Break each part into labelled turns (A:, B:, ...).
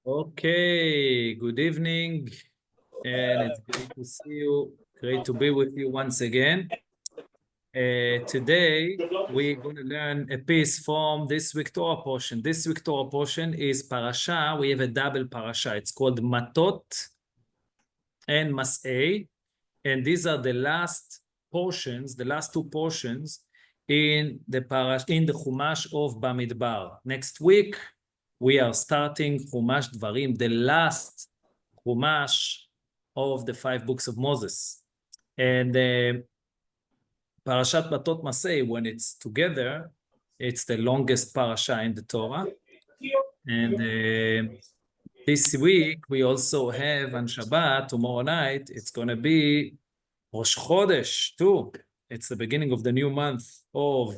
A: Okay, good evening, and it's great to see you. Great to be with you once again. Today, we're going to learn a piece from this week Torah portion. This week Torah portion is parasha. We have a double parasha. It's called MATOT and MASEI, and these are the last portions, the last two portions in the Chumash of Bamidbar. Next week, we are starting Chumash Dvarim, the last Chumash of the 5 books of Moses. And Parashat Matot Masei, when it's together, it's the longest parasha in the Torah. And this week, we also have on Shabbat, tomorrow night, it's going to be Rosh Chodesh too. It's the beginning of the new month of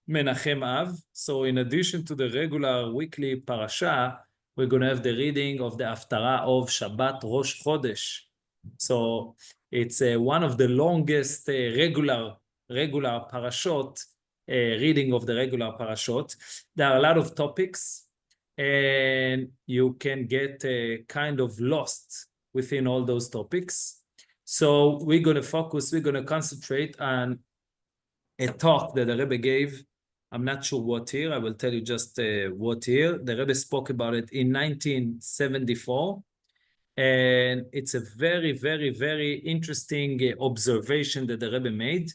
A: Menachem Av. So in addition to the regular weekly parasha, we're going to have the reading of the Haftarah of Shabbat Rosh Chodesh. So it's one of the longest regular parashot, reading of the regular parashot. There are a lot of topics, and you can get kind of lost within all those topics. So we're going to concentrate on a talk that the Rebbe gave. I'm not sure what year. I will tell you just what year. The Rebbe spoke about it in 1974. And it's a very, very, very interesting observation that the Rebbe made.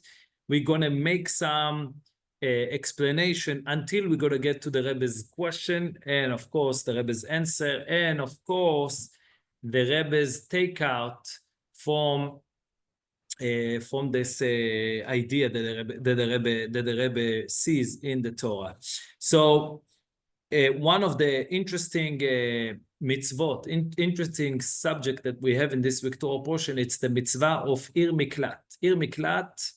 A: We're going to make some explanation until we're going to get to the Rebbe's question, and of course the Rebbe's answer, and of course the Rebbe's takeout from this idea that the Rebbe sees in the Torah. So one of the interesting mitzvot, interesting subject that we have in this week Torah portion, it's the mitzvah of Ir Miklat. Ir Miklat,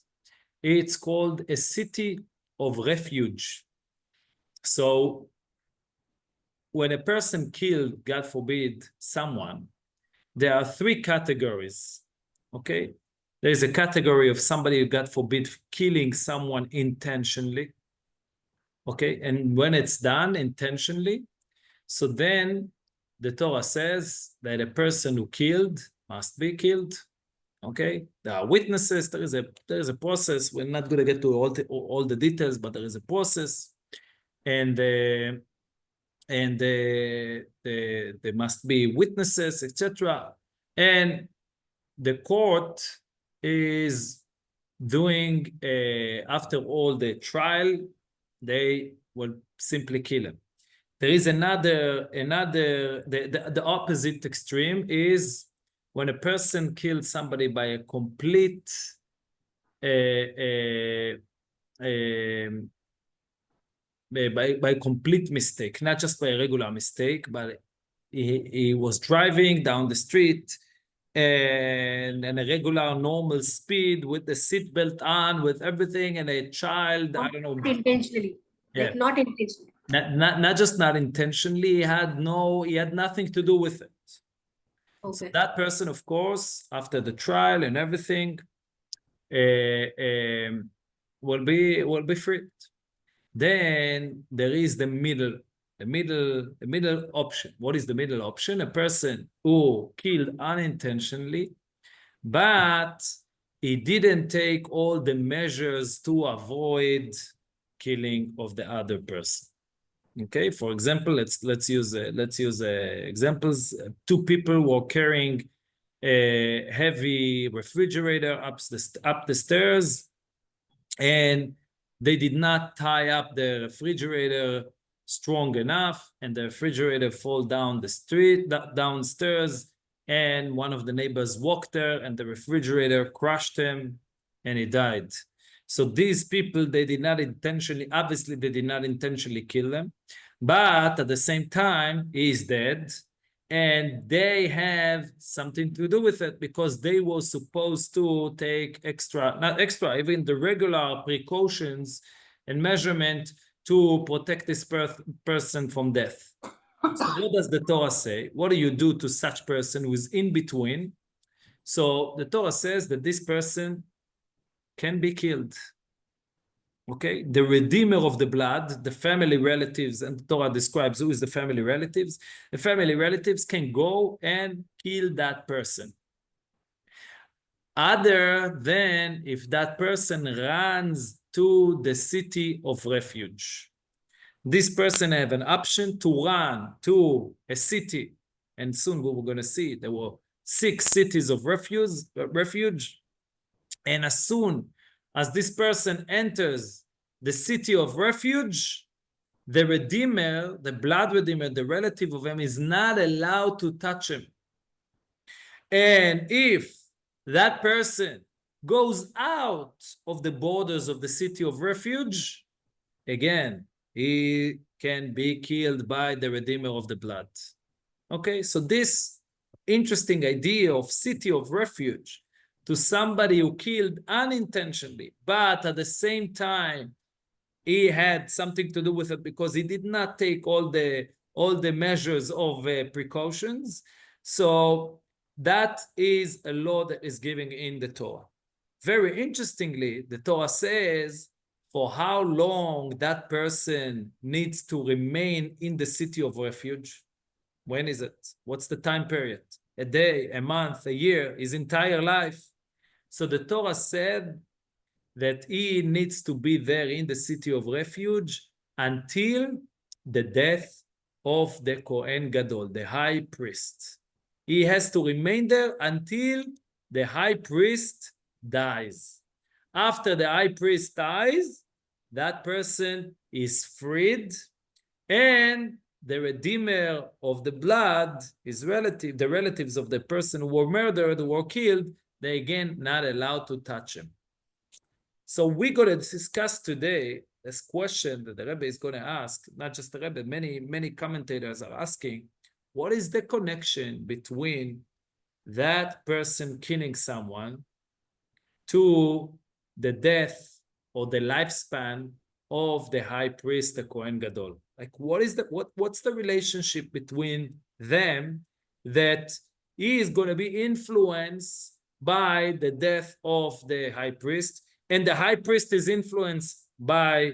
A: it's called a city of refuge. So when a person killed, God forbid, someone, there are 3 categories, okay? There's a category of somebody, God forbid, killing someone intentionally, okay? And when it's done intentionally, so then the Torah says that a person who killed must be killed, okay? There are witnesses, there is a process. We're not going to get to all the details, but there is a process. And there must be witnesses, etc. And the court is doing, after all the trial, they will simply kill him. There is the opposite extreme is when a person kills somebody by a complete by complete mistake, not just by a regular mistake, but he was driving down the street and a regular normal speed with the seatbelt on, with everything, and a child, I don't know.
B: Intentionally.
A: Yeah.
B: Like not intentionally.
A: Not just not intentionally, he had nothing to do with it. Okay. So that person, of course, after the trial and everything, will be freed. Then there is the middle option. What is the middle option? A person who killed unintentionally, but he didn't take all the measures to avoid killing of the other person. Okay, for example, let's use examples. 2 people were carrying a heavy refrigerator up the stairs, and they did not tie up the refrigerator strong enough, and the refrigerator fall down the street, downstairs, and one of the neighbors walked there, and the refrigerator crushed him, and he died. So these people, they did not intentionally kill them, but at the same time, he is dead, and they have something to do with it because they were supposed to take even the regular precautions and measurement to protect this person from death. So what does the Torah say? What do you do to such person who is in between? So the Torah says that this person can be killed. Okay, the redeemer of the blood, the family relatives, and the Torah describes who is the family relatives. The family relatives can go and kill that person. Other than if that person runs to the city of refuge. This person have an option to run to a city, and soon we were going to see there were 6 cities of refuge, and as soon as this person enters the city of refuge, the redeemer, the blood redeemer, the relative of him, is not allowed to touch him. And if that person goes out of the borders of the city of refuge, again, he can be killed by the redeemer of the blood. Okay, so this interesting idea of city of refuge to somebody who killed unintentionally, but at the same time, he had something to do with it because he did not take all the measures of precautions. So that is a law that is given in the Torah. Very interestingly, the Torah says for how long that person needs to remain in the city of refuge. When is it? What's the time period? A day, a month, a year, his entire life. So the Torah said that he needs to be there in the city of refuge until the death of the Kohen Gadol, the high priest. He has to remain there until the high priest dies. After the high priest dies, that person is freed, and the redeemer of the blood, his relative, the relatives of the person who were murdered, who were killed, they again not allowed to touch him. So we're going to discuss today this question that the Rebbe is going to ask, not just the Rebbe, many commentators are asking, what is the connection between that person killing someone to the death or the lifespan of the high priest, the Kohen Gadol? Like, what's the relationship between them that he is going to be influenced by the death of the high priest, and the high priest is influenced by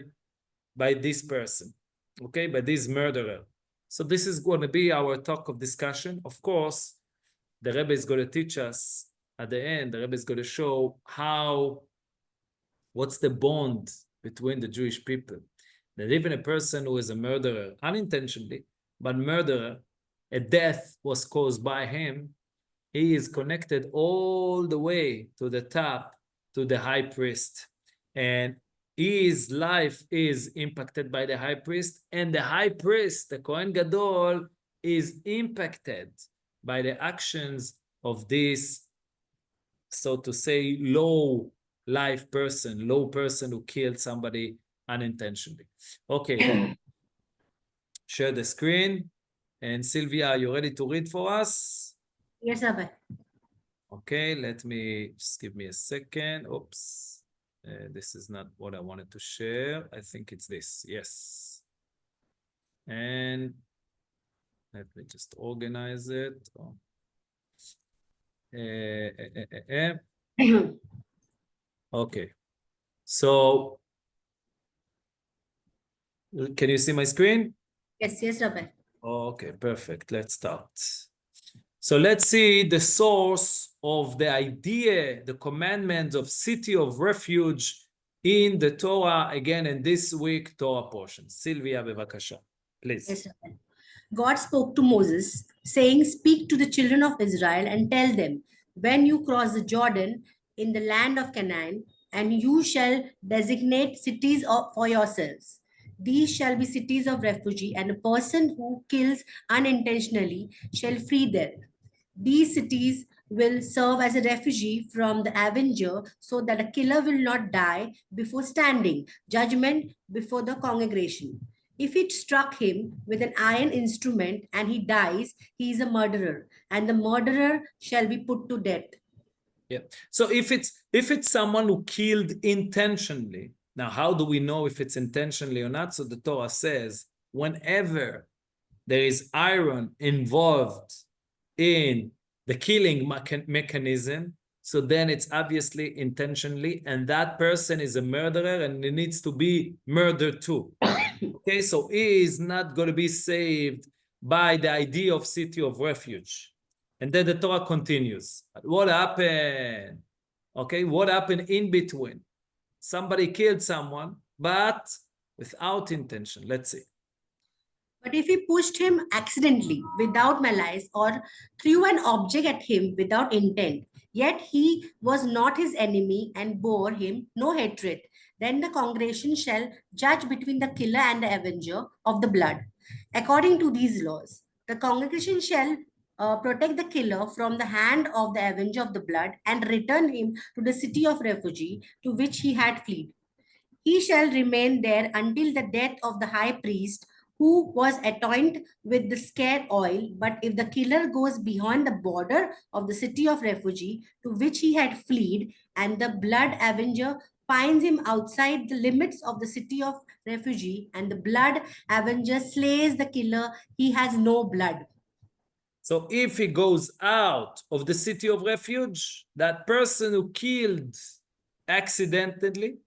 A: this person, okay, by this murderer. So this is going to be our talk of discussion. Of course, the Rebbe is going to teach us at the end. The Rebbe is going to show what's the bond between the Jewish people. That even a person who is a murderer, unintentionally, but murderer, a death was caused by him, he is connected all the way to the top, to the high priest. And his life is impacted by the high priest, and the high priest, the Kohen Gadol, is impacted by the actions of this, so to say, low person who killed somebody unintentionally. Okay, share the screen. And Sylvia, are you ready to read for us?
B: Yes, Rabbi.
A: Okay, just give me a second. Oops. This is not what I wanted to share. I think it's this. Yes. And let me just organize it. Okay. So, can you see my screen?
B: Yes, Rabbi.
A: Okay, perfect. Let's start. So let's see the source of the idea, the commandment of city of refuge in the Torah, again in this week Torah portion. Sylvia, bevakasha, please.
B: Yes, Rabbi. God spoke to Moses, saying, "Speak to the children of Israel and tell them, when you cross the Jordan in the land of Canaan, and you shall designate cities for yourselves. These shall be cities of refuge, and a person who kills unintentionally shall flee there. These cities will serve as a refugee from the avenger, so that a killer will not die before standing judgment before the congregation. If it struck him with an iron instrument and he dies, he is a murderer, and the murderer shall be put to death."
A: Yeah. So if it's someone who killed intentionally, now how do we know if it's intentionally or not? So the Torah says, whenever there is iron involved in the killing mechanism, so then it's obviously intentionally, and that person is a murderer and he needs to be murdered too. Okay, so he is not going to be saved by the idea of city of refuge. And then the Torah continues. What happened? Okay, what happened in between? Somebody killed someone, but without intention. Let's see.
B: But if he pushed him accidentally, without malice, or threw an object at him without intent, yet he was not his enemy and bore him no hatred, then the congregation shall judge between the killer and the avenger of the blood. According to these laws, the congregation shall protect the killer from the hand of the avenger of the blood and return him to the city of refuge to which he had fled. He shall remain there until the death of the high priest who was anointed with the scare oil. But if the killer goes beyond the border of the city of refuge to which he had fled, and the blood avenger finds him outside the limits of the city of refuge, and the blood avenger slays the killer, he has no blood.
A: So if he goes out of the city of refuge, that person who killed accidentally,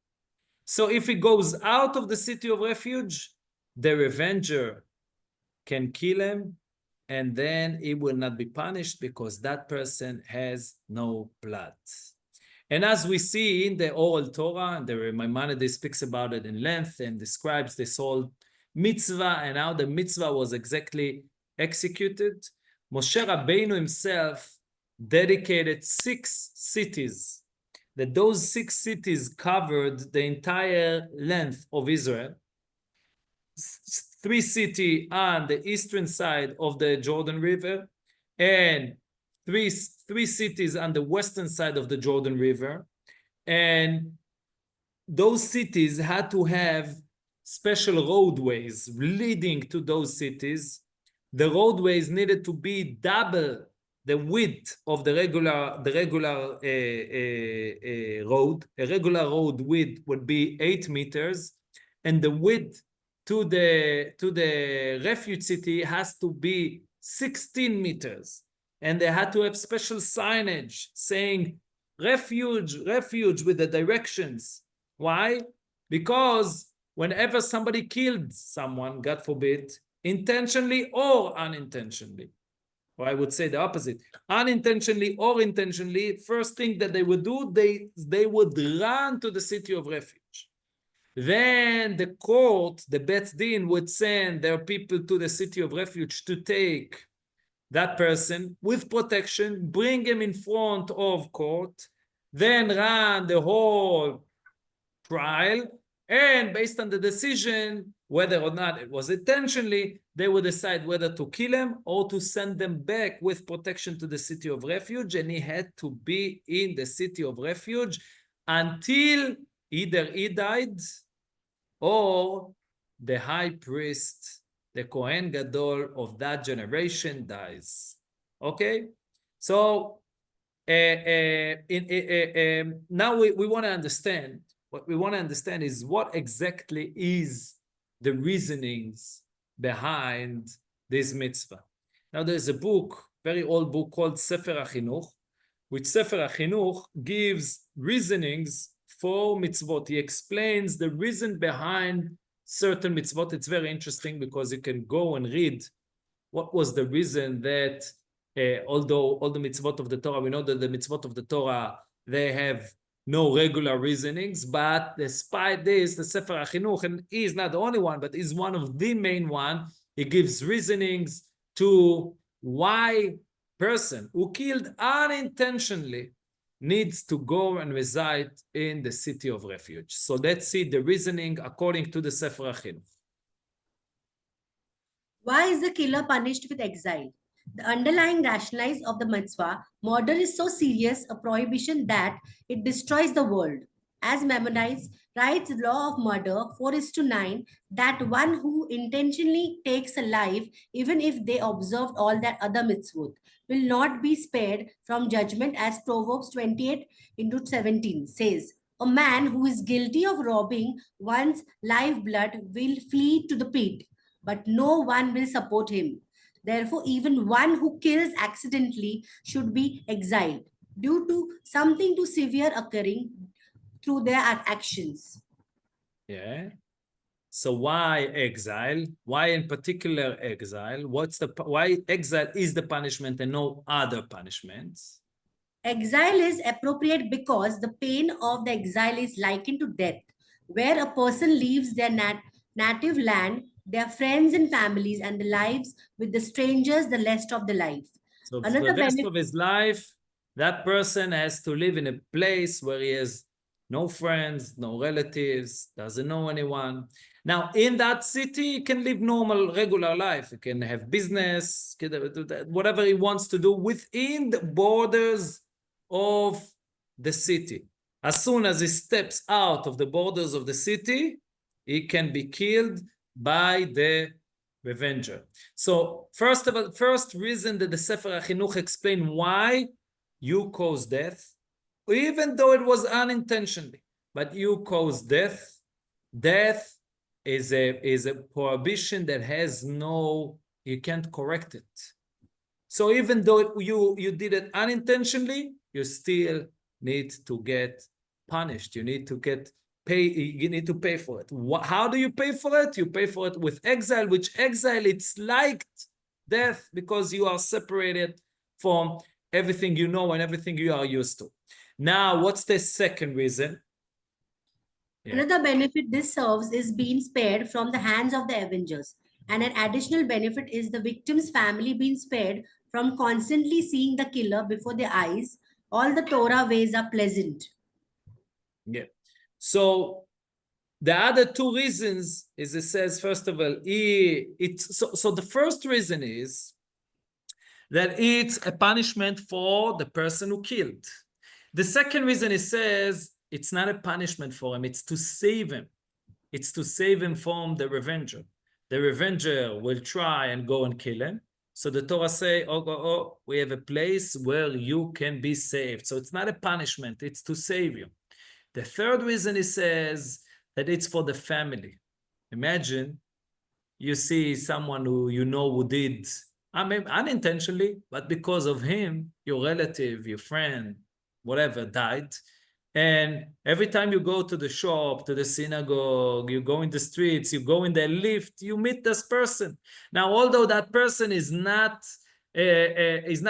A: so if he goes out of the city of refuge, the revenger can kill him, and then he will not be punished because that person has no blood. And as we see in the oral Torah, and the Maimonides speaks about it in length and describes this whole mitzvah and how the mitzvah was exactly executed, Moshe Rabbeinu himself dedicated 6 cities, that those 6 cities covered the entire length of Israel. 3 cities on the eastern side of the Jordan River, and three cities on the western side of the Jordan River. And those cities had to have special roadways leading to those cities. The roadways needed to be double the width of the regular road. A regular road width would be 8 meters, and the width to the refuge city has to be 16 meters. And they had to have special signage saying refuge, refuge, with the directions. Why? Because whenever somebody killed someone, God forbid, intentionally or unintentionally, or I would say the opposite, unintentionally or intentionally, first thing that they would do, they would run to the city of refuge. Then the court, the Bet Din, would send their people to the city of refuge to take that person with protection, bring him in front of court, then run the whole trial, and based on the decision, whether or not it was intentionally, they would decide whether to kill him or to send them back with protection to the city of refuge, and he had to be in the city of refuge until either he died or the high priest, the Kohen Gadol of that generation, dies. Okay? So now we want to understand, what we want to understand is what exactly is the reasonings behind this mitzvah. Now there's a book, very old book called Sefer HaChinuch, which Sefer HaChinuch gives reasonings for mitzvot. He explains the reason behind certain mitzvot. It's very interesting because you can go and read what was the reason that although all the mitzvot of the Torah, we know that the mitzvot of the Torah, they have no regular reasonings, but despite this, the Sefer HaChinuch, and he is not the only one, but is one of the main one, he gives reasonings to why person who killed unintentionally needs to go and reside in the city of refuge. So let's see the reasoning according to the Sefer HaChinuch.
B: Why is the killer punished with exile? The underlying rationale of the mitzvah, murder is so serious a prohibition that it destroys the world. As Maimonides writes the law of murder 4:9, that one who intentionally takes a life, even if they observed all that other mitzvot, will not be spared from judgment, as Proverbs 28:17 says. A man who is guilty of robbing one's lifeblood will flee to the pit, but no one will support him. Therefore, even one who kills accidentally should be exiled. due to something too severe occurring through their actions.
A: Yeah. So why exile? Why in particular exile? Why exile is the punishment and no other punishments?
B: Exile is appropriate because the pain of the exile is likened to death, where a person leaves their native land, their friends and families, and the lives with the strangers the rest of the life.
A: So for
B: Another
A: the rest
B: benefit.
A: of his life, that person has to live in a place where he has no friends, no relatives, doesn't know anyone. Now, in that city, he can live normal, regular life. He can have business, whatever he wants to do within the borders of the city. As soon as he steps out of the borders of the city, he can be killed by the revenger. So first of all, first reason that the Sefer HaChinuch explain why you cause death, even though it was unintentionally, but you cause death. Death is a prohibition that has no, you can't correct it. So even though you did it unintentionally, you still need to get punished. You need to get you need to pay for it. How do you pay for it? You pay for it with exile, which exile, it's like death because you are separated from everything you know and everything you are used to. Now, what's the second reason? Yeah.
B: Another benefit this serves is being spared from the hands of the avengers. And an additional benefit is the victim's family being spared from constantly seeing the killer before their eyes. All the Torah ways are pleasant.
A: Yeah. So the other two reasons is it says, first of all, so the first reason is that it's a punishment for the person who killed. The second reason it says it's not a punishment for him, it's to save him. It's to save him from the revenger. The revenger will try and go and kill him. So the Torah say, oh, we have a place where you can be saved. So it's not a punishment, it's to save you. The third reason it says that it's for the family. Imagine you see someone who you know who did, I mean, unintentionally, but because of him, your relative, your friend, whatever, died. And every time you go to the shop, to the synagogue, you go in the streets, you go in the lift, you meet this person. Now, although that person is not is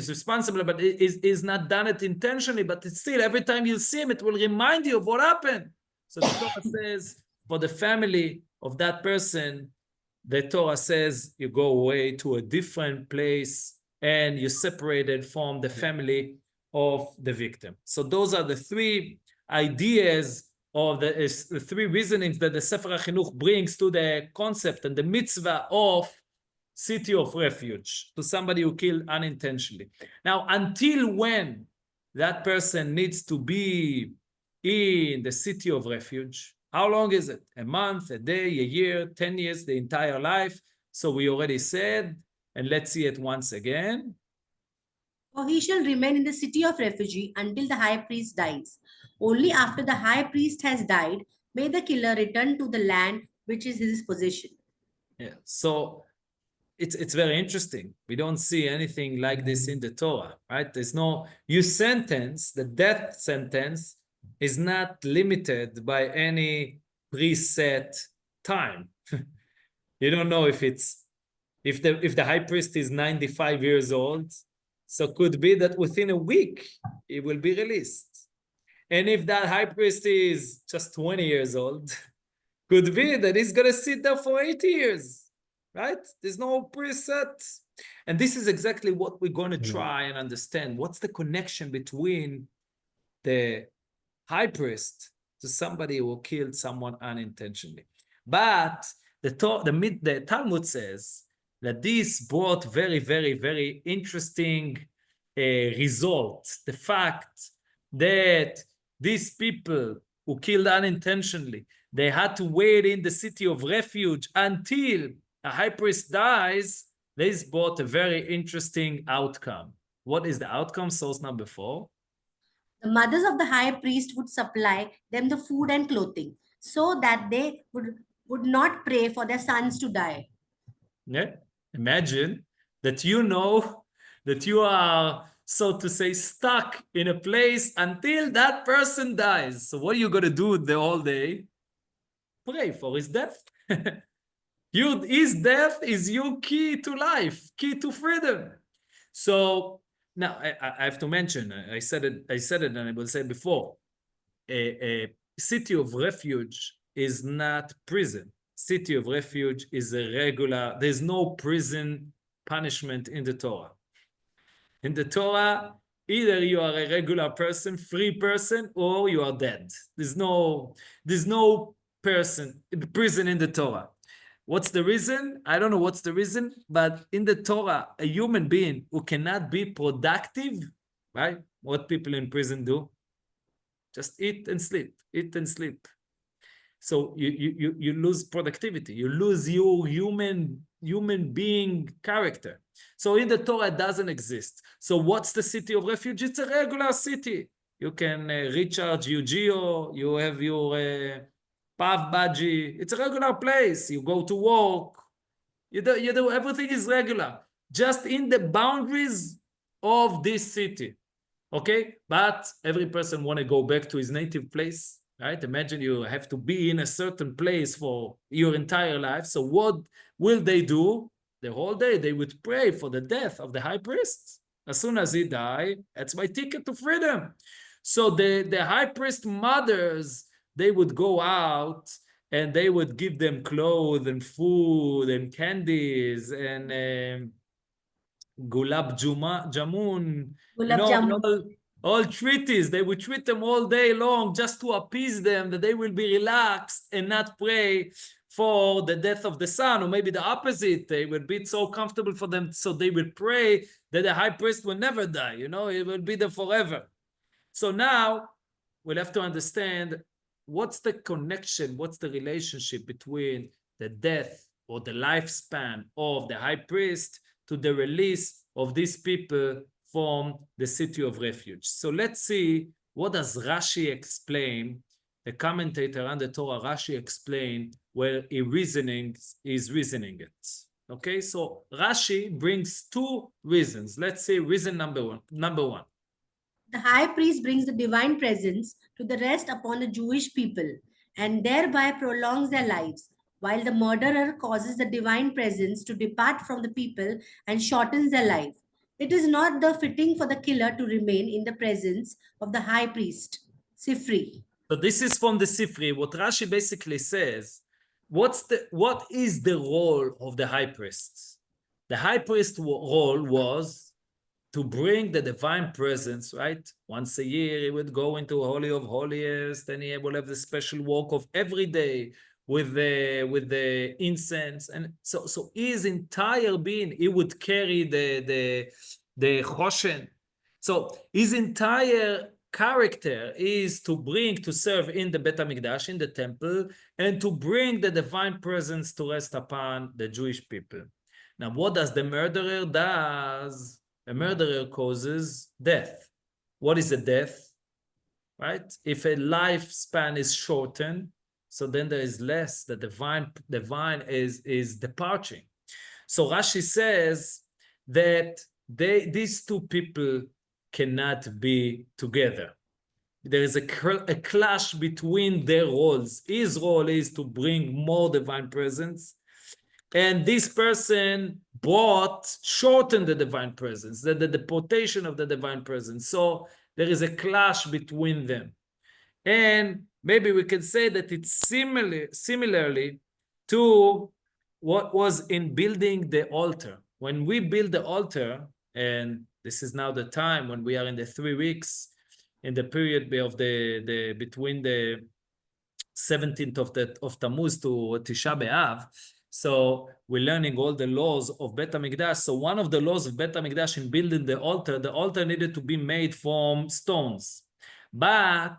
A: responsible, but is not done it intentionally, but it's still, every time you see him, it will remind you of what happened. So the Torah says, for the family of that person, the Torah says you go away to a different place and you're separated from the family of the victim. So those are the three ideas of the three reasonings that the Sefer HaChinuch brings to the concept and the mitzvah of city of refuge to somebody who killed unintentionally. Now, until when that person needs to be in the city of refuge, how long is it? A month, a day, a year, 10 years, the entire life? So we already said, and let's see it once again.
B: For he shall remain in the city of refuge until the high priest dies. Only after the high priest has died may the killer return to the land which is his possession.
A: Yeah, so it's very interesting. We don't see anything like this in the Torah, right? There's no, the death sentence is not limited by any preset time. You don't know if the high priest is 95 years old, so could be that within a week he will be released. And if that high priest is just 20 years old, could be that he's going to sit there for 80 years, right? There's no preset. And this is exactly what we're going to try and understand. What's the connection between the high priest to somebody who killed someone unintentionally? But the Talmud says that this brought very, very, very interesting result. The fact that these people who killed unintentionally, they had to wait in the city of refuge until a high priest dies. This brought a very interesting outcome. What is the outcome? Source number 4.
B: The mothers of the high priest would supply them the food and clothing so that they would not pray for their sons to die.
A: Yeah. Imagine that you know that you are so to say, stuck in a place until that person dies. So what are you going to do the whole day? Pray for his death. His death is your key to life, key to freedom. So now I have to mention, I said it, and I will say it before. A city of refuge is not prison. City of refuge is a regular, there's no prison punishment in the Torah. In the Torah, either you are a regular person, free person, or you are dead. There's no prison in the Torah. What's the reason? I don't know what's the reason, but in the Torah, a human being who cannot be productive, right? What people in prison do? Just eat and sleep, eat and sleep. So you lose productivity, you lose your human being character. So in the Torah, it doesn't exist. So what's the city of refuge? It's a regular city. You can recharge your geo, you have your pav budgie. It's a regular place. You go to work. You do everything is regular, just in the boundaries of this city. Okay, but every person want to go back to his native place, right? Imagine you have to be in a certain place for your entire life. So what will they do? The whole day they would pray for the death of the high priest. As soon as he die, that's my ticket to freedom. So the high priest mothers, they would go out and they would give them clothes and food and candies and gulab jamun, all treaties. They would treat them all day long just to appease them, that they will be relaxed and not pray for the death of the son, or maybe the opposite. They would be so comfortable for them, so they would pray that the high priest will never die, it will be there forever. So now we'll have to understand what's the connection, what's the relationship between the death or the lifespan of the high priest to the release of these people from the city of refuge. So let's see, what does Rashi explain, the commentator on the Torah, Rashi explain where is reasoning it. Okay, so Rashi brings two reasons. Let's say reason number one.
B: The high priest brings the divine presence to the rest upon the Jewish people and thereby prolongs their lives, while the murderer causes the divine presence to depart from the people and shortens their life. It is not the fitting for the killer to remain in the presence of the high priest. Sifri.
A: So this is from the Sifri. What Rashi basically says, what is the role of the high priest? The high priest role was to bring the divine presence, right? Once a year, he would go into Holy of Holiest, and he will have the special walk of every day with the incense. And so his entire being, he would carry the choshen. So his entire character is to serve in the Bet HaMikdash, in the temple, and to bring the divine presence to rest upon the Jewish people. Now, what does the murderer does? A murderer causes death. What is a death? Right? If a lifespan is shortened, so then there is less. The divine is departing. So Rashi says that these two people cannot be together. There is a clash between their roles. His role is to bring more divine presence, and this person shortened the divine presence, the deportation of the divine presence. So there is a clash between them. And maybe we can say that it's similarly to what was in building the altar. When we build the altar, and this is now the time when we are in the 3 weeks, in the period of between the 17th of Tammuz to Tisha B'Av. So we're learning all the laws of Bet HaMikdash. So one of the laws of Bet HaMikdash in building the altar needed to be made from stones. But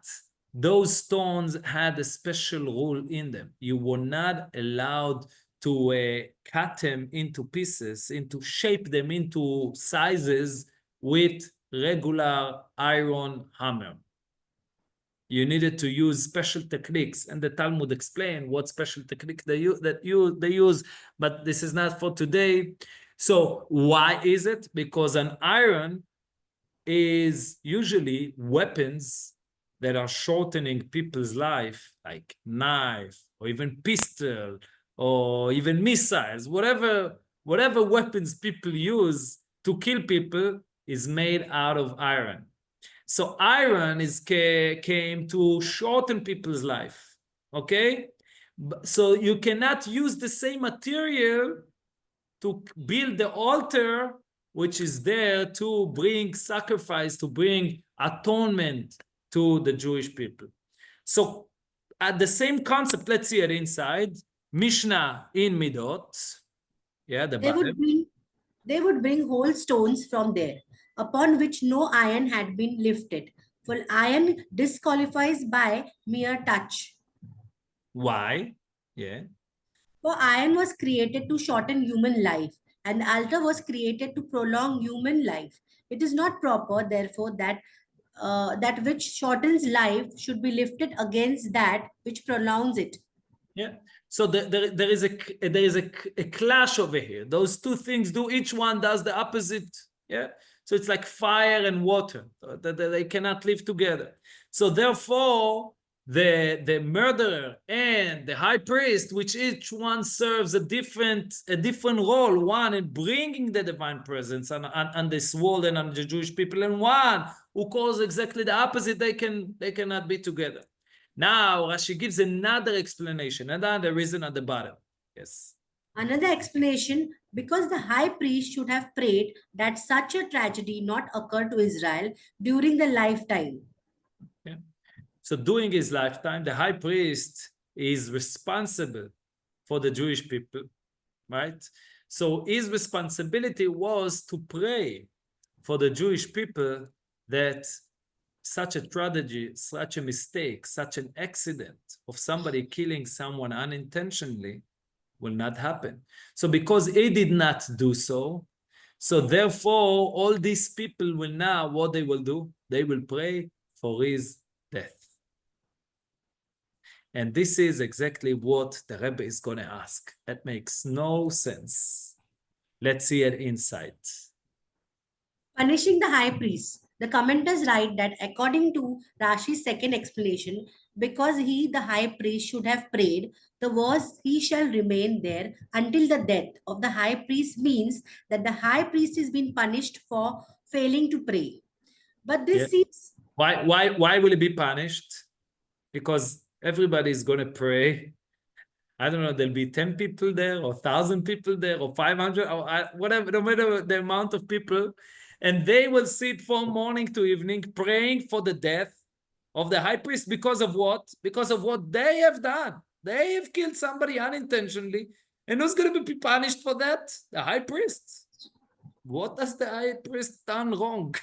A: those stones had a special rule in them. You were not allowed to cut them into pieces, shape them into sizes with regular iron hammer. You needed to use special techniques, and the Talmud explain what special technique they use, but this is not for today. So why is it? Because an iron is usually weapons that are shortening people's life, like knife or even pistol or even missiles, whatever weapons people use to kill people is made out of iron. So iron came to shorten people's life, okay? So you cannot use the same material to build the altar, which is there to bring sacrifice, to bring atonement to the Jewish people. So at the same concept, let's see it inside. Mishnah in Midot. Yeah, the Bible.
B: They would bring whole stones from there, upon which no iron had been lifted. For iron disqualifies by mere touch.
A: Why? Yeah.
B: For iron was created to shorten human life, and the altar was created to prolong human life. It is not proper, therefore, that that which shortens life should be lifted against that which prolongs it.
A: Yeah. So there is a clash over here. Those two things each one does the opposite. Yeah. So it's like fire and water. They cannot live together. So therefore, the murderer and the high priest, which each one serves a different role, one in bringing the divine presence on this world and on the Jewish people, and one who calls exactly the opposite, they cannot be together. Now Rashi gives another explanation, another reason at the bottom. Yes.
B: Another explanation, because the high priest should have prayed that such a tragedy not occur to Israel during the lifetime.
A: Yeah. So during his lifetime, the high priest is responsible for the Jewish people, right? So his responsibility was to pray for the Jewish people that such a tragedy, such a mistake, such an accident of somebody killing someone unintentionally will not happen. So because he did not do so, so therefore all these people will now, what they will do? They will pray for his death. And this is exactly what the Rebbe is going to ask. That makes no sense. Let's see it inside.
B: Punishing the high priest. The commenters write that according to Rashi's second explanation, because he, the high priest, should have prayed, the verse, he shall remain there until the death of the high priest, means that the high priest is being punished for failing to pray. But this seems...
A: Why will he be punished? Because everybody is going to pray. I don't know, there'll be 10 people there or 1,000 people there or 500 or whatever, no matter the amount of people. And they will sit from morning to evening praying for the death of the high priest because of what? Because of what they have done. They have killed somebody unintentionally. And who's going to be punished for that? The high priest. What has the high priest done wrong?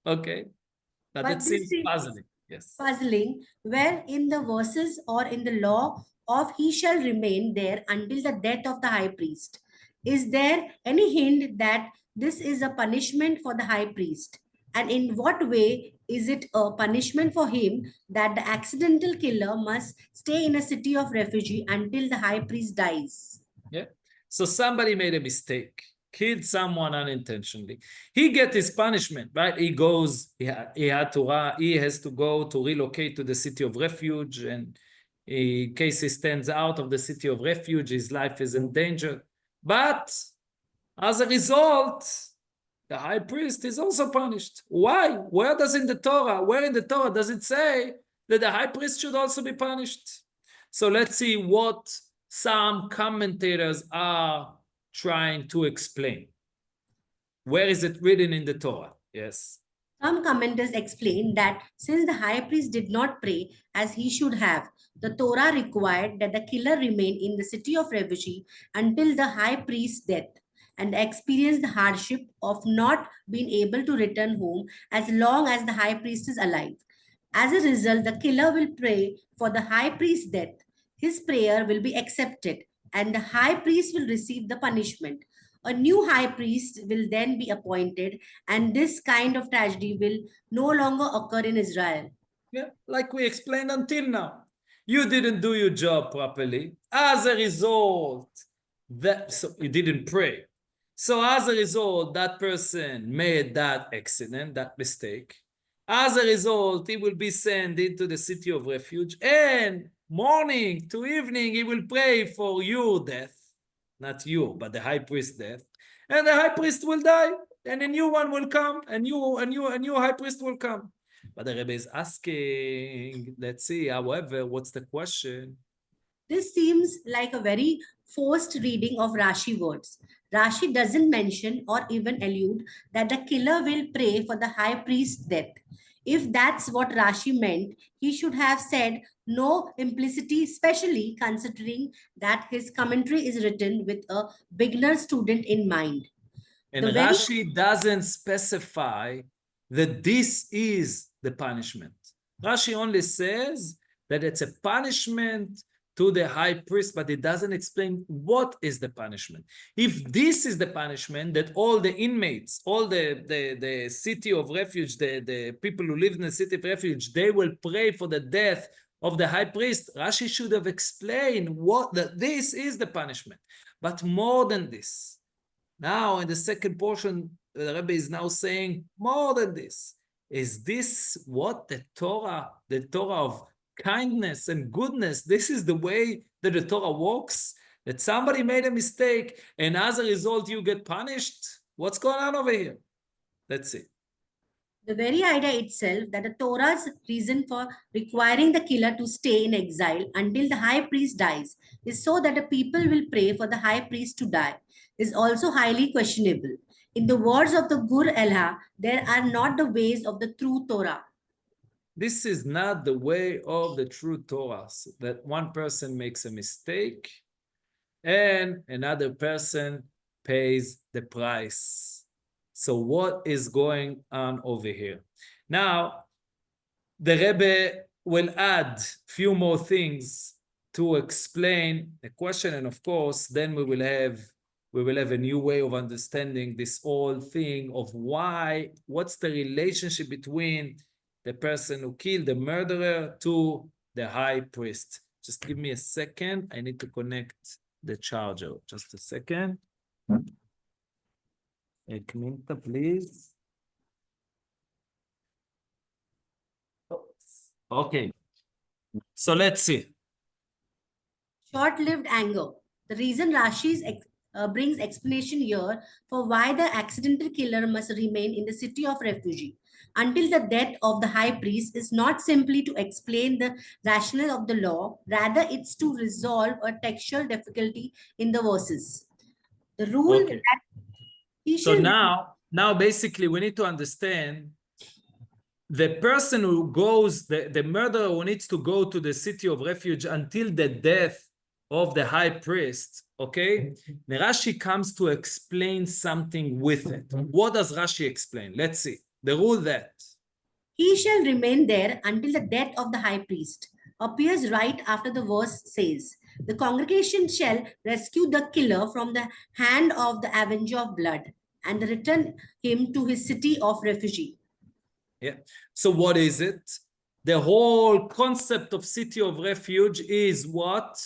A: Okay. But it seems puzzling. Yes.
B: Puzzling, where in the verses or in the law of he shall remain there until the death of the high priest. Is there any hint that this is a punishment for the high priest? And in what way is it a punishment for him that the accidental killer must stay in a city of refuge until the high priest dies?
A: Yeah. So somebody made a mistake, killed someone unintentionally. He gets his punishment, right? He has to go to relocate to the city of refuge, and in case he stands out of the city of refuge, his life is in danger. But as a result, the high priest is also punished. Why? Where in the Torah does it say that the high priest should also be punished? So let's see what some commentators are trying to explain. Where is it written in the Torah? Yes.
B: Some commenters explain that since the high priest did not pray as he should have, the Torah required that the killer remain in the city of refuge until the high priest's death and experience the hardship of not being able to return home as long as the high priest is alive. As a result, the killer will pray for the high priest's death. His prayer will be accepted and the high priest will receive the punishment. A new high priest will then be appointed, and this kind of tragedy will no longer occur in Israel.
A: Yeah, like we explained until now. You didn't do your job properly. As a result, so you didn't pray. So as a result, that person made that accident, that mistake. As a result, he will be sent into the city of refuge, and morning to evening, he will pray for your death. Not you, but the high priest's death. And the high priest will die, and a new one will come, a new high priest will come. But the Rebbe is asking, let's see, however, what's the question?
B: This seems like a very forced reading of Rashi words. Rashi doesn't mention or even allude that the killer will pray for the high priest's death. If that's what Rashi meant, he should have said no implicity, especially considering that his commentary is written with a beginner student in mind.
A: And
B: The very
A: Rashi doesn't specify that this is the punishment. Rashi only says that it's a punishment to the high priest, but it doesn't explain what is the punishment. If this is the punishment, that all the inmates, all the city of refuge, the people who live in the city of refuge, they will pray for the death of the high priest, Rashi should have explained that this is the punishment. But more than this, now in the second portion, the Rabbi is now saying more than this. Is this what the Torah of kindness and goodness, this is the way that the Torah works? That somebody made a mistake and as a result you get punished? What's going on over here? Let's see.
B: The very idea itself that the Torah's reason for requiring the killer to stay in exile until the high priest dies is so that the people will pray for the high priest to die is also highly questionable. In the words of the Gur Elha, there are not the ways of the true Torah.
A: This is not the way of the true Torah, so that one person makes a mistake and another person pays the price. So what is going on over here? Now, the Rebbe will add a few more things to explain the question, and of course, then we will have a new way of understanding this whole thing of what's the relationship between the person who killed the murderer to the high priest. Just give me a second. I need to connect the charger. Just a second. Kminta, please. Okay. So let's see.
B: Short-lived anger. The reason Rashi brings explanation here for why the accidental killer must remain in the city of refuge until the death of the high priest is not simply to explain the rationale of the law, rather it's to resolve a textual difficulty in the verses. The rule
A: Okay.
B: that he
A: So
B: shall
A: now basically we need to understand the person who goes, the murderer who needs to go to the city of refuge until the death of the high priest, okay? Rashi comes to explain something with it. What does Rashi explain? Let's see. The rule that
B: he shall remain there until the death of the high priest appears right after the verse says, the congregation shall rescue the killer from the hand of the avenger of blood and return him to his city of refuge.
A: Yeah. So what is it? The whole concept of city of refuge is what?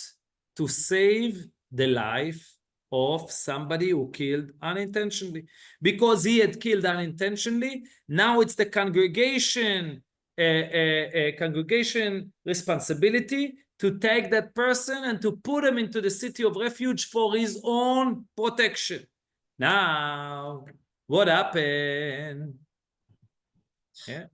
A: To save the life of somebody who killed unintentionally. Because he had killed unintentionally, now it's the congregation responsibility to take that person and to put him into the city of refuge for his own protection. Now, what happened? Yeah.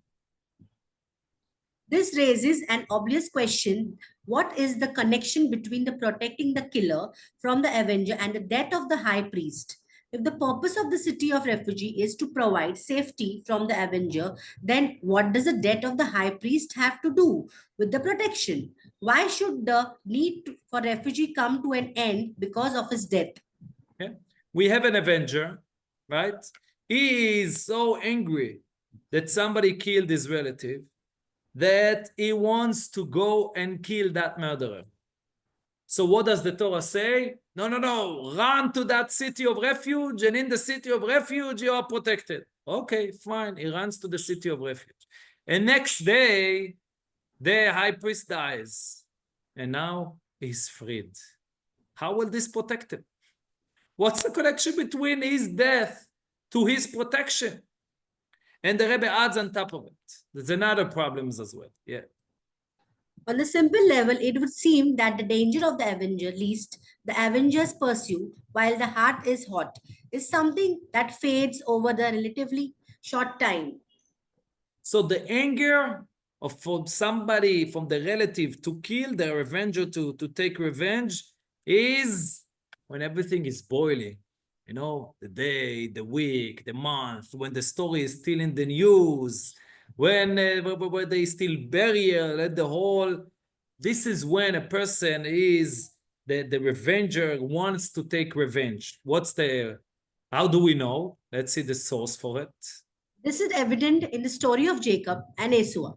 B: This raises an obvious question. What is the connection between the protecting the killer from the avenger and the death of the high priest? If the purpose of the city of refuge is to provide safety from the avenger, then what does the death of the high priest have to do with the protection? Why should the need for refugee come to an end because of his death?
A: Okay. We have an avenger, right? He is so angry that somebody killed his relative that he wants to go and kill that murderer. So what does the Torah say? No, run to that city of refuge, and in the city of refuge you are protected. Okay, fine, he runs to the city of refuge. And next day, the high priest dies, and now he's freed. How will this protect him? What's the connection between his death to his protection? And the Rebbe adds on top of it. There's another problems as well. Yeah.
B: On the simple level, it would seem that the danger of the avenger, least the avenger's pursuit while the heart is hot, is something that fades over the relatively short time.
A: So the anger of from somebody, from the relative to kill the revenger, to take revenge, is when everything is boiling. You know, the day, the week, the month, when the story is still in the news, when they still burial at the whole. This is when a person is, the revenger wants to take revenge. How do we know? Let's see the source for it.
B: This is evident in the story of Jacob and Esau.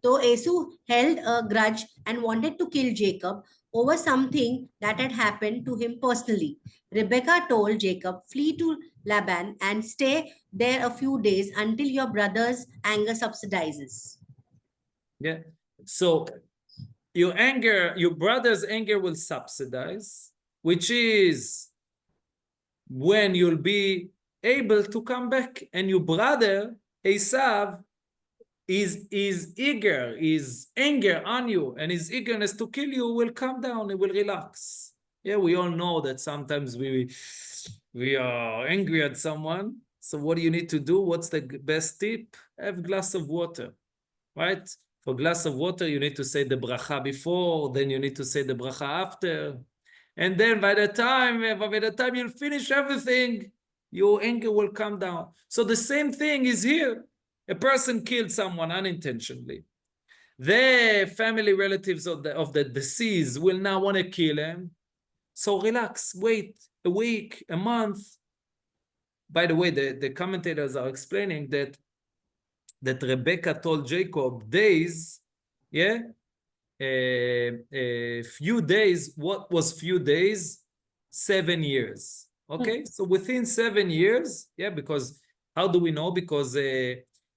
B: Though Esau held a grudge and wanted to kill Jacob over something that had happened to him personally, Rebekah told Jacob, "Flee to Laban and stay there a few days until your brother's anger subsides."
A: Yeah. So your brother's anger will subsidize, which is when you'll be able to come back, and your brother Esav is eager, is anger on you, and his eagerness to kill you will come down, it will relax. Yeah, we all know that sometimes we are angry at someone. So what do you need to do? What's the best tip? Have a glass of water, right? For a glass of water, you need to say the bracha before, then you need to say the bracha after. And then by the time you'll finish everything, your anger will come down. So the same thing is here. A person killed someone unintentionally. The family relatives of the deceased will now want to kill him. So relax, wait a week, a month. By the way, the commentators are explaining that Rebecca told Jacob days, yeah, few days. What was few days? 7 years. Okay, so within 7 years, yeah, because how do we know? Because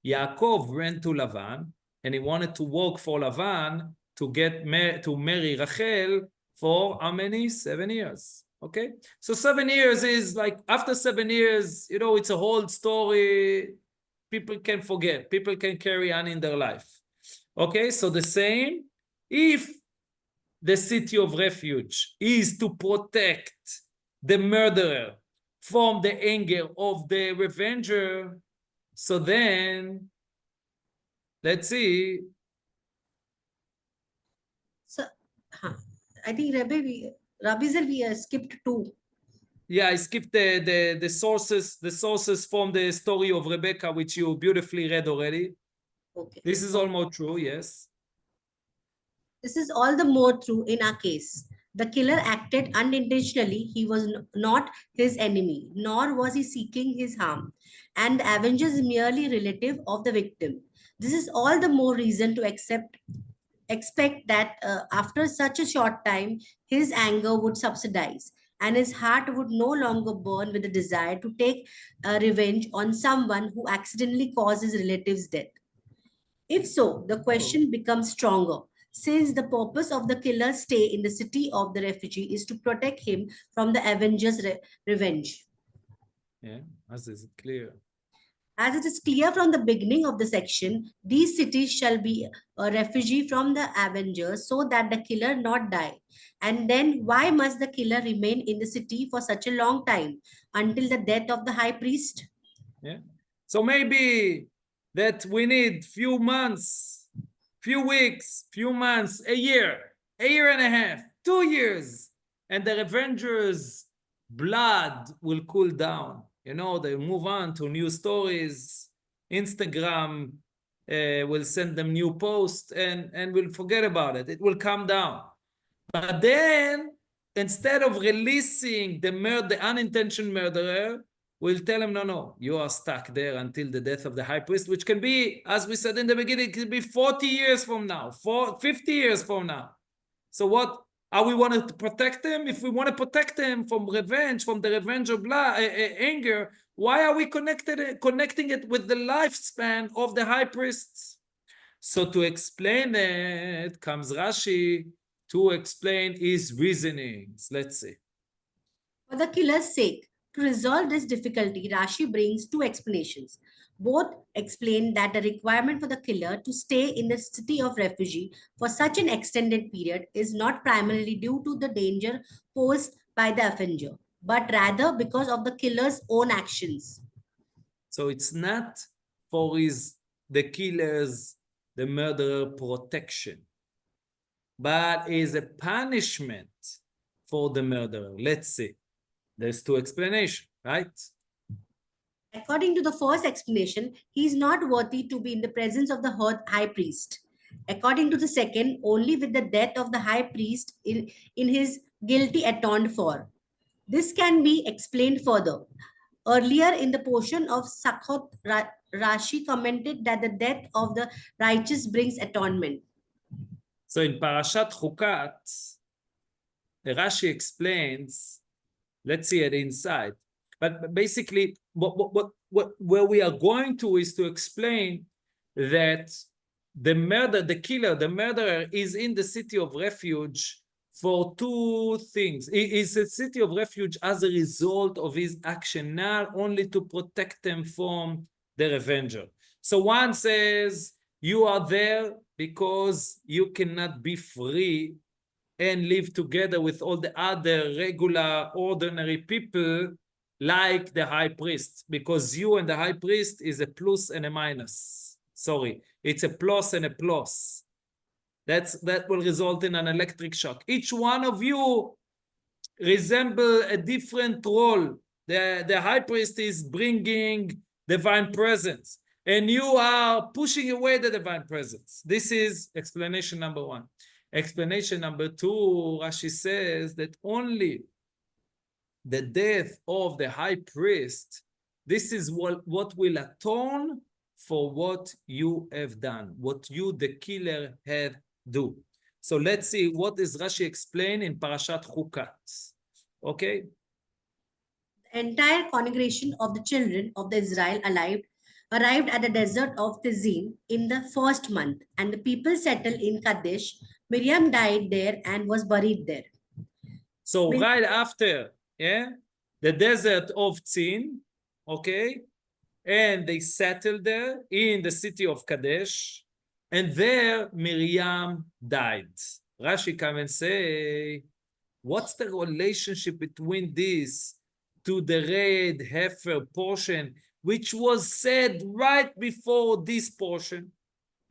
A: Yaakov ran to Lavan and he wanted to work for Lavan to to marry Rachel for how many? 7 years. Okay, so 7 years is like, after 7 years, you know, it's a whole story. People can forget, people can carry on in their life. Okay, so the same, if the city of refuge is to protect the murderer from the anger of the revenger, so then, let's see.
B: So, I think Rabbi said we skipped 2.
A: Yeah, I skipped the sources from the story of Rebecca, which you beautifully read already.
B: Okay.
A: This is almost true, yes.
B: This is all the more true in our case. The killer acted unintentionally. He was not his enemy, nor was he seeking his harm. And the avenger is merely relative of the victim. This is all the more reason to expect that after such a short time, his anger would subsidize and his heart would no longer burn with the desire to take revenge on someone who accidentally caused his relative's death. If so, the question becomes stronger, since the purpose of the killer's stay in the city of the refugee is to protect him from the avenger's revenge.
A: Yeah, as is clear.
B: As it is clear from the beginning of the section, these cities shall be a refugee from the avengers so that the killer not die. And then why must the killer remain in the city for such a long time until the death of the high priest?
A: Yeah. So maybe that we need few months, few weeks, few months, a year and a half, 2 years, and the revenger's blood will cool down. You know, they move on to new stories. Instagram will send them new posts, and we'll forget about it. It will calm down. But then, instead of releasing the unintentional murderer, we'll tell him, no, you are stuck there until the death of the high priest, which can be, as we said in the beginning, it could be 40 years from now, 50 years from now. So what are we want to protect him? If we want to protect him from revenge, from the revenge of anger, why are we connecting it with the lifespan of the high priests? So to explain it, comes Rashi to explain his reasonings. Let's see.
B: For the killer's sake, to resolve this difficulty, Rashi brings two explanations. Both explain that the requirement for the killer to stay in the city of refuge for such an extended period is not primarily due to the danger posed by the offender, but rather because of the killer's own actions.
A: So it's not for the murderer protection, but is a punishment for the murderer. Let's see. There's two explanations, right?
B: According to the first explanation, he is not worthy to be in the presence of the high priest. According to the second, only with the death of the high priest in his guilty atoned for. This can be explained further. Earlier in the portion of Sakhot, Rashi commented that the death of the righteous brings atonement.
A: So in PARSHAT Chukat, Rashi explains, let's see it inside. But basically, where we are going to is to explain that the murderer is in the city of refuge for two things. He is a city of refuge as a result of his action, not only to protect them from the revenger. So one says, you are there because you cannot be free and live together with all the other regular, ordinary people like the high priest, because you and the high priest is a plus and a minus. Sorry, it's a plus and a plus. That will result in an electric shock. Each one of you resemble a different role. The high priest is bringing divine presence, and you are pushing away the divine presence. This is explanation number one. Explanation number two, Rashi says that only the death of the high priest, this is what will atone for what you have done, what you, the killer, have do. So let's see what does Rashi explain in Parashat Chukat. Okay.
B: The entire congregation of the children of the Israel arrived at the desert of Tzin in the first month, and the people settled in Kadesh. Miriam died there and was buried there.
A: So right after, the desert of Tzin, okay, and they settled there in the city of Kadesh, and there Miriam died. Rashi come and say, what's the relationship between this to the red heifer portion, which was said right before this portion?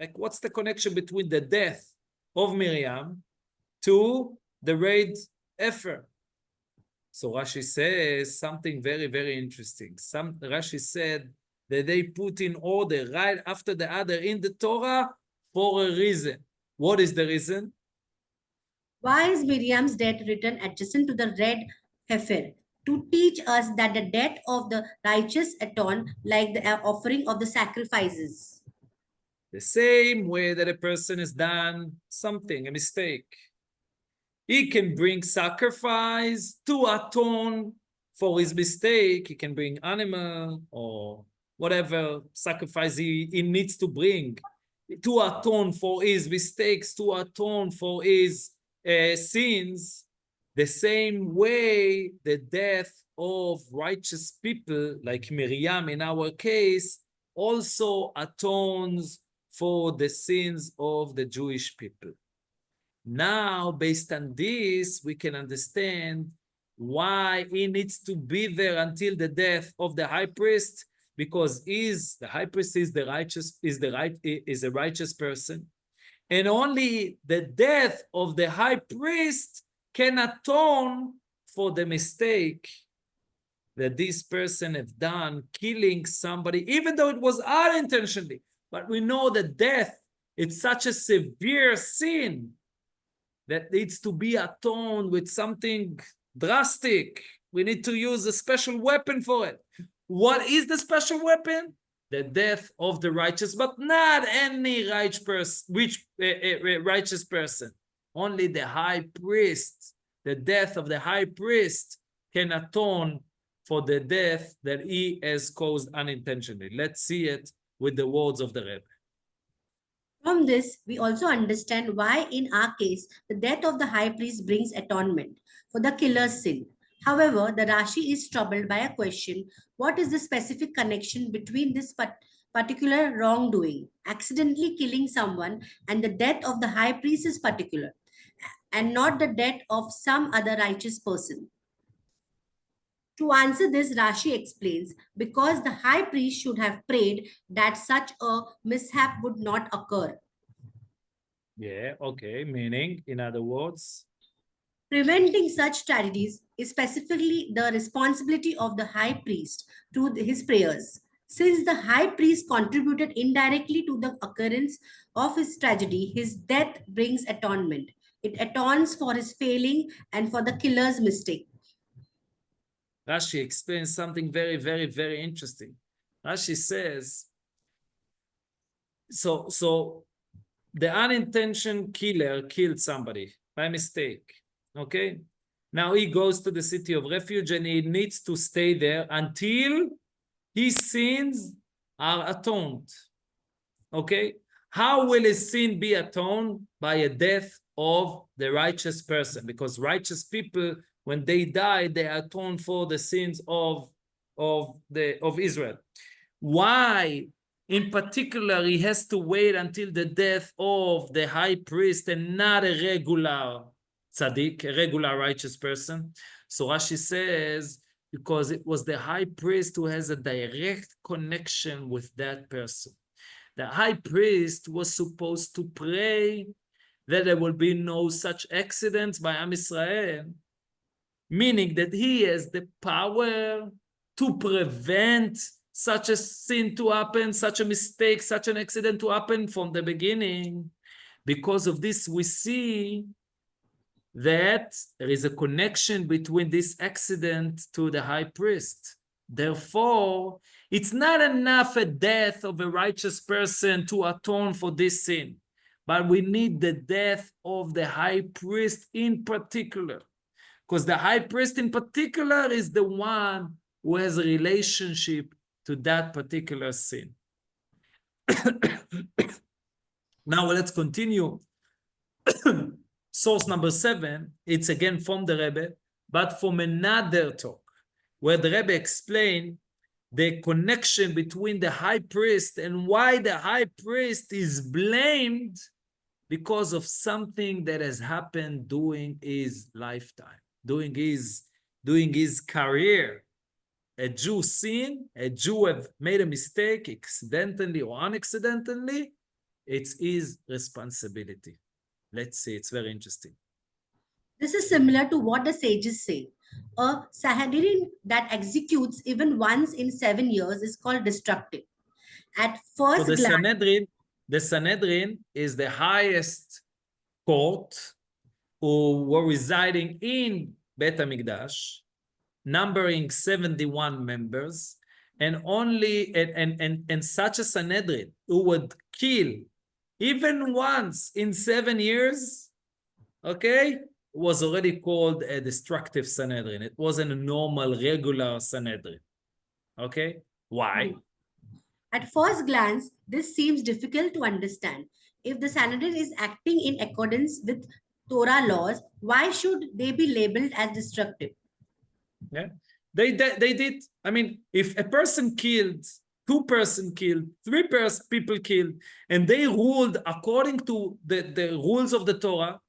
A: Like, what's the connection between the death of Miriam to the red heifer? So Rashi says something very, very interesting. Rashi said that they put in order right after the other in the Torah for a reason. What is the reason?
B: Why is Miriam's death written adjacent to the red heifer? To teach us that the death of the righteous atone like the offering of the sacrifices.
A: The same way that a person has done something, a mistake. He can bring sacrifice to atone for his mistake. He can bring animal or whatever sacrifice he needs to bring to atone for his mistakes, to atone for his sins. The same way the death of righteous people, like Miriam in our case, also atones for the sins of the Jewish people. Now, based on this, we can understand why he needs to be there until the death of the high priest, because the high priest is a righteous person, and only the death of the high priest can atone for the mistake that this person have done, killing somebody, even though it was unintentionally. But we know that death, it's such a severe sin that needs to be atoned with something drastic. We need to use a special weapon for it. What is the special weapon? The death of the righteous, but not any righteous person. Only the high priest, the death of the high priest can atone for the death that he has caused unintentionally. Let's see it with the words of the Rebbe.
B: From this, we also understand why in our case, the death of the high priest brings atonement for the killer's sin. However, the Rashi is troubled by a question: what is the specific connection between this particular wrongdoing, accidentally killing someone, and the death of the high priest is particular, and not the death of some other righteous person? To answer this, Rashi explains, because the high priest should have prayed that such a mishap would not occur.
A: Yeah, okay, meaning, in other words,
B: Preventing such tragedies is specifically the responsibility of the high priest through his prayers. Since the high priest contributed indirectly to the occurrence of his tragedy, his death brings atonement. It atones for his failing and for the killer's mistake.
A: Rashi explains something very, very, very interesting. Rashi says, so the unintentional killer killed somebody by mistake, okay? Now he goes to the city of refuge and he needs to stay there until his sins are atoned, okay? How will his sin be atoned? By a death of the righteous person, because righteous people, when they die, they atone for the sins of Israel. Why, in particular, he has to wait until the death of the high priest and not a regular tzaddik, a regular righteous person? So Rashi says, because it was the high priest who has a direct connection with that person. The high priest was supposed to pray that there will be no such accidents by Am Israel, meaning that he has the power to prevent such a sin to happen, such a mistake, such an accident to happen from the beginning. Because of this, we see that there is a connection between this accident to the high priest. Therefore, it's not enough a death of a righteous person to atone for this sin, but we need the death of the high priest in particular, because the high priest in particular is the one who has a relationship to that particular sin. Now let's continue. Source number 7, it's again from the Rebbe, but from another talk, where the Rebbe explained the connection between the high priest and why the high priest is blamed because of something that has happened during his lifetime, during his career. A Jew sinned, a Jew have made a mistake, accidentally or unaccidentally, it's his responsibility. Let's see, it's very interesting.
B: This is similar to what the sages say. A Sanhedrin that executes even once in 7 years is called destructive. At
A: So
B: first glance,
A: the Sanhedrin is the highest court who were residing in Bet HaMikdash, numbering 71 members, and only and such a Sanhedrin who would kill even once in 7 years, okay, was already called a destructive Sanhedrin. It wasn't a normal, regular Sanhedrin. Okay? Why?
B: at first glance, this seems difficult to understand. If the Sanhedrin is acting in accordance with Torah laws, why should they be labeled as destructive?
A: Yeah, they did. I mean, if a person killed, 2 persons killed, 3 people killed, and they ruled according to the rules of the Torah,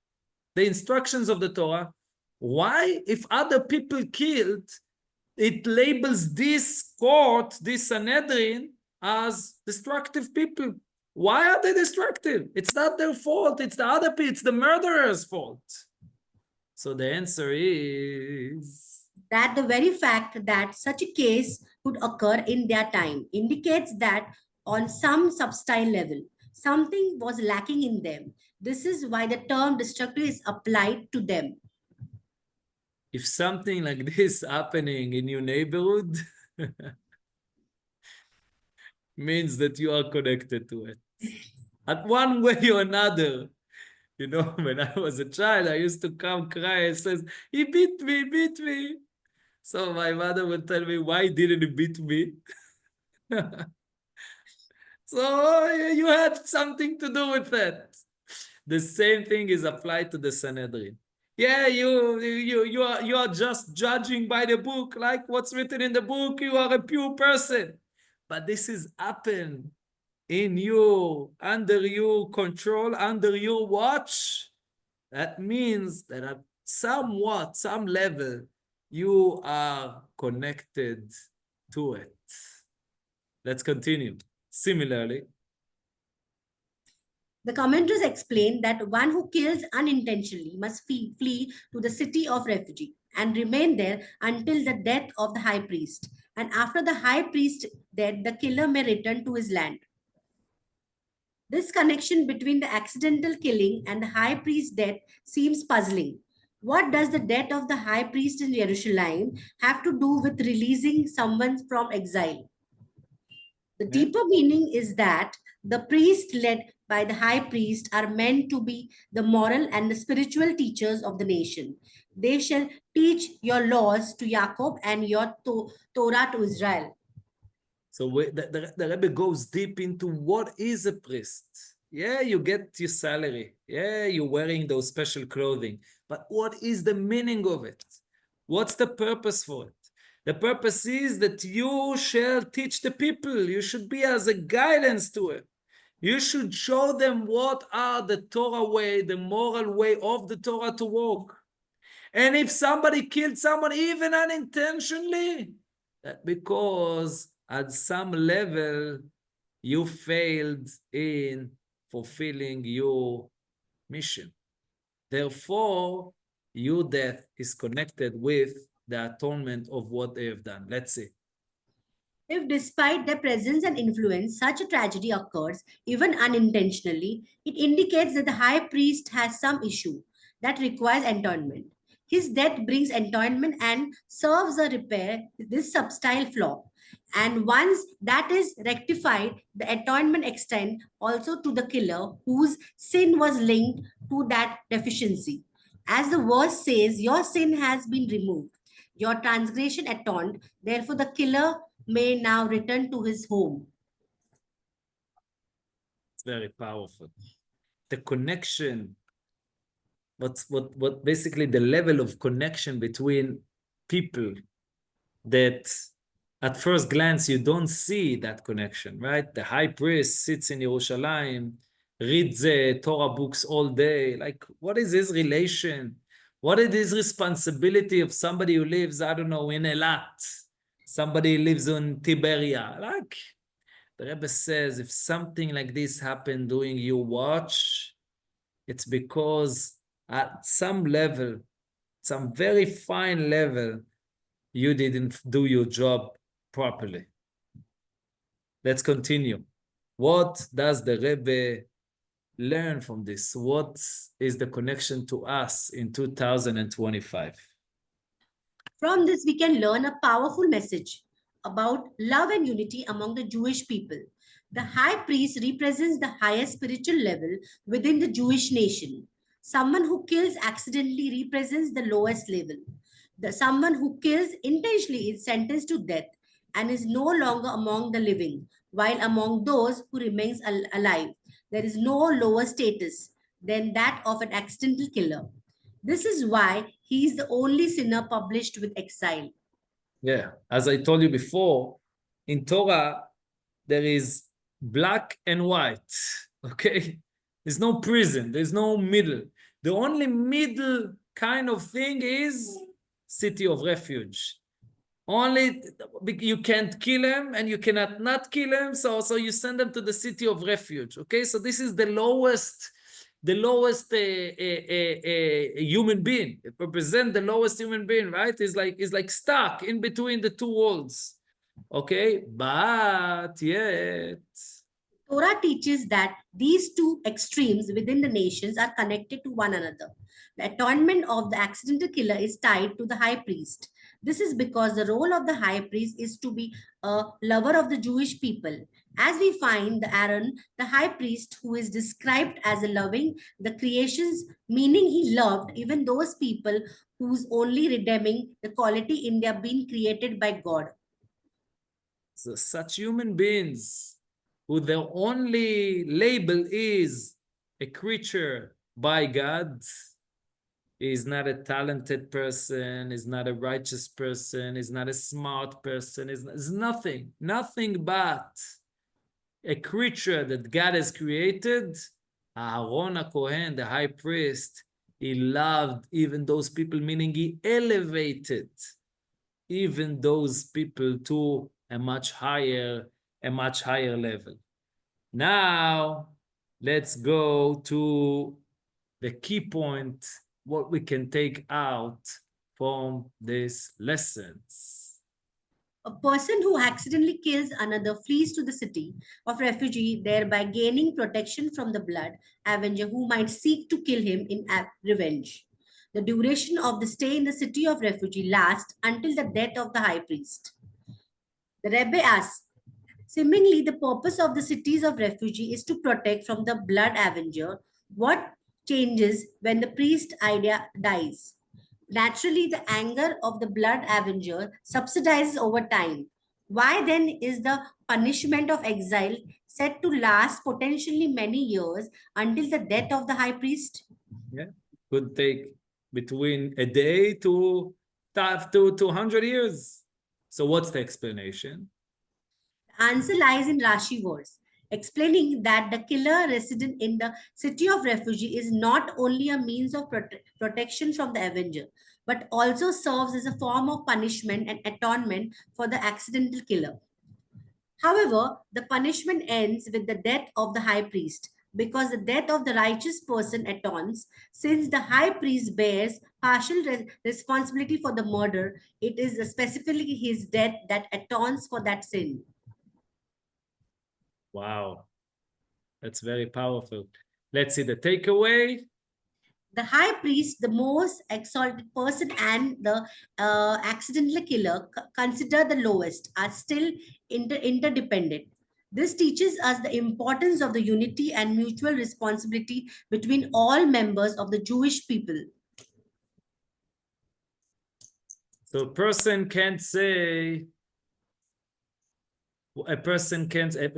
A: the instructions of the Torah, why, if other people killed, it labels this court, this Sanhedrin, as destructive people? Why are they destructive? It's not their fault. It's the other people. It's the murderer's fault. So the answer is
B: that the very fact that such a case could occur in their time indicates that on some substyle level, something was lacking in them. This is why the term destructive is applied to them.
A: if something like this happening in your neighborhood, means that you are connected to it. At one way or another. You know, when I was a child, I used to come cry and says, he beat me, he beat me. So my mother would tell me, why didn't he beat me? So you had something to do with that. The same thing is applied to the Sanhedrin. Yeah, you are just judging by the book, like what's written in the book. You are a pure person, but this is happened in you, under your control, under your watch. That means that at somewhat, some level, you are connected to it. Let's continue. Similarly,
B: The commentators explain that one who kills unintentionally must flee to the city of refuge and remain there until the death of the high priest. And after the high priest death, the killer may return to his land. This connection between the accidental killing and the high priest's death seems puzzling. What does the death of the high priest in Jerusalem have to do with releasing someone from exile? The deeper meaning is that the priests led by the high priest are meant to be the moral and the spiritual teachers of the nation. They shall teach your laws to Jacob and your Torah to Israel.
A: so the Rebbe goes deep into what is a priest. Yeah, you get your salary. Yeah, you're wearing those special clothing. But what is the meaning of it? What's the purpose for it? The purpose is that you shall teach the people. You should be as a guidance to it. You should show them what are the Torah way, the moral way of the Torah to walk. And if somebody killed someone, even unintentionally, that because at some level you failed in fulfilling your mission. Therefore, your death is connected with the atonement of what they have done. Let's see.
B: If despite their presence and influence, such a tragedy occurs, even unintentionally, it indicates that the high priest has some issue that requires atonement. His death brings atonement and serves a repair this subtle flaw. And once that is rectified, the atonement extends also to the killer whose sin was linked to that deficiency. As the verse says, your sin has been removed, your transgression atoned, therefore the killer may now return to his home.
A: It's very powerful. The connection, what basically the level of connection between people that at first glance you don't see that connection, right? The high priest sits in Yerushalayim, reads the Torah books all day. Like, what is his relation? What is his responsibility of somebody who lives, I don't know, in Elat? Somebody lives in Tiberia. Like, the Rebbe says, if something like this happened during your watch, it's because at some level, some very fine level, you didn't do your job properly. Let's continue. What does the Rebbe learn from this? What is the connection to us in 2025?
B: From this, we can learn a powerful message about love and unity among the Jewish people. The high priest represents the highest spiritual level within the Jewish nation. Someone who kills accidentally represents the lowest level. Someone who kills intentionally is sentenced to death and is no longer among the living, while among those who remains alive, there is no lower status than that of an accidental killer. This is why he is the only sinner published with exile.
A: Yeah, as I told you before, in Torah, there is black and white, okay? There's no prison, there's no middle. The only middle kind of thing is city of refuge. Only you can't kill him and you cannot not kill him, so you send them to the city of refuge, okay? So this is the lowest human being. It represents the lowest human being, right? It's like stuck in between the two worlds, okay? But yet,
B: Torah teaches that these two extremes within the nations are connected to one another. The atonement of the accidental killer is tied to the high priest. This is because the role of the high priest is to be a lover of the Jewish people. As we find the Aaron, the high priest, who is described as a loving the creations, meaning he loved even those people whose only redeeming the quality in their being created by God.
A: so such human beings who their only label is a creature by God, He's not a talented person. He's not a righteous person. He's not a smart person. He's nothing but a creature that God has created. Aaron HaKohen, the high priest, he loved even those people, meaning he elevated even those people to a much higher level. Now, let's go to the key point, what we can take out from these lessons.
B: A person who accidentally kills another flees to the city of refuge, thereby gaining protection from the blood avenger who might seek to kill him in revenge. The duration of the stay in the city of refuge lasts until the death of the high priest. The Rabbi asks, seemingly the purpose of the cities of refuge is to protect from the blood avenger. What changes when the priest idea dies? Naturally, the anger of the blood avenger subsidizes over time. Why then is the punishment of exile set to last potentially many years until the death of the high priest?
A: Yeah, could take between a day to 100 years. So what's the explanation?
B: The answer lies in Rashi verse, explaining that the killer resident in the city of refuge is not only a means of protection from the avenger, but also serves as a form of punishment and atonement for the accidental killer. However, the punishment ends with the death of the high priest, because the death of the righteous person atones. Since the high priest bears partial responsibility for the murder, it is specifically his death that atones for that sin.
A: Wow, that's very powerful. Let's see the takeaway.
B: The high priest, the most exalted person, and the accidental killer, considered the lowest, are still interdependent. This teaches us the importance of the unity and mutual responsibility between all members of the Jewish people.
A: So a person can't say,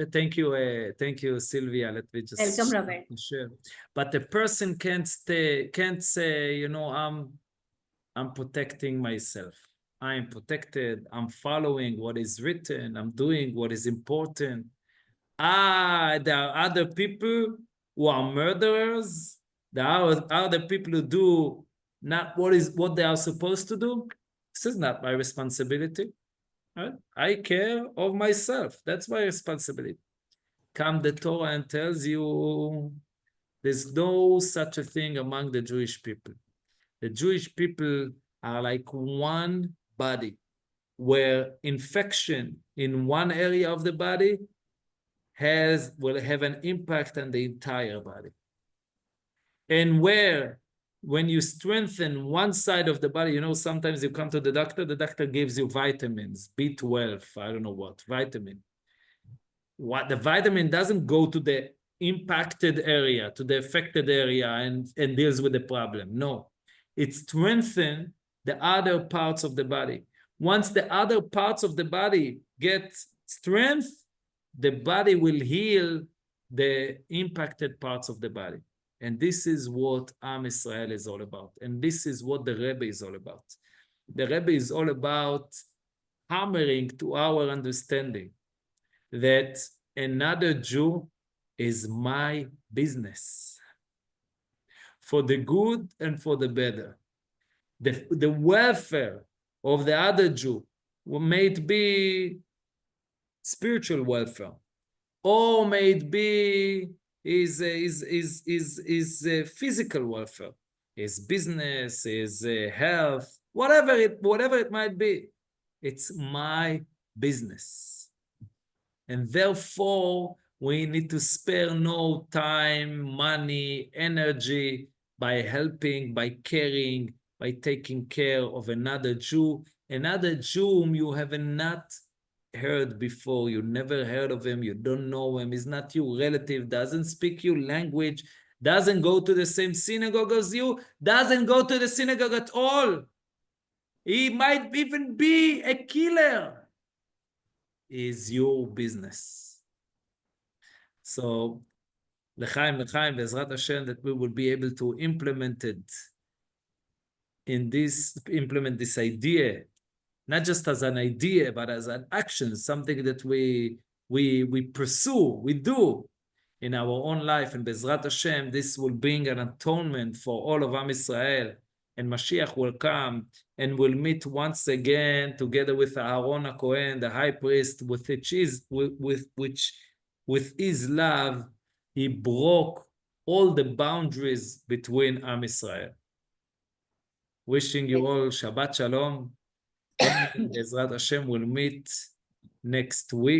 A: thank you, Sylvia. Let me just
B: Welcome, Rabbi.
A: Sure. But a person can't say, you know, I'm protecting myself. I'm protected. I'm following what is written. I'm doing what is important. There are other people who are murderers. There are other people who do not what they are supposed to do. This is not my responsibility. Right? I care of myself. That's my responsibility. Come the Torah and tells you there's no such a thing among the Jewish people. The Jewish people are like one body, where infection in one area of the body will have an impact on the entire body. And when you strengthen one side of the body, you know, sometimes you come to the doctor gives you vitamins, B12, I don't know what, vitamin. What the vitamin doesn't go to the impacted area, to the affected area and deals with the problem. No, it strengthens the other parts of the body. Once the other parts of the body get strength, the body will heal the impacted parts of the body. And this is what Am Israel is all about. And this is what the Rebbe is all about. The Rebbe is all about hammering to our understanding that another Jew is my business, for the good and for the better. The welfare of the other Jew may it be spiritual welfare, or may it be his physical welfare, his business, his health, whatever it might be. It's my business. And therefore, we need to spare no time, money, energy by helping, by caring, by taking care of another Jew whom you have not heard before. You never heard of him. You don't know him. He's not your relative, doesn't speak your language, doesn't go to the same synagogue as you, doesn't go to the synagogue at all. He might even be a killer. Is your business. So, L'chaim, Bezrat Hashem, that we will be able to implement it implement this idea, not just as an idea, but as an action, something that we pursue, we do in our own life. And Bezrat Hashem, this will bring an atonement for all of Am Israel. And Mashiach will come and will meet once again together with Aaron HaKohen, the high priest, with his love, he broke all the boundaries between Am Israel. Wishing you all Shabbat Shalom. And Bezrat Hashem will meet next week.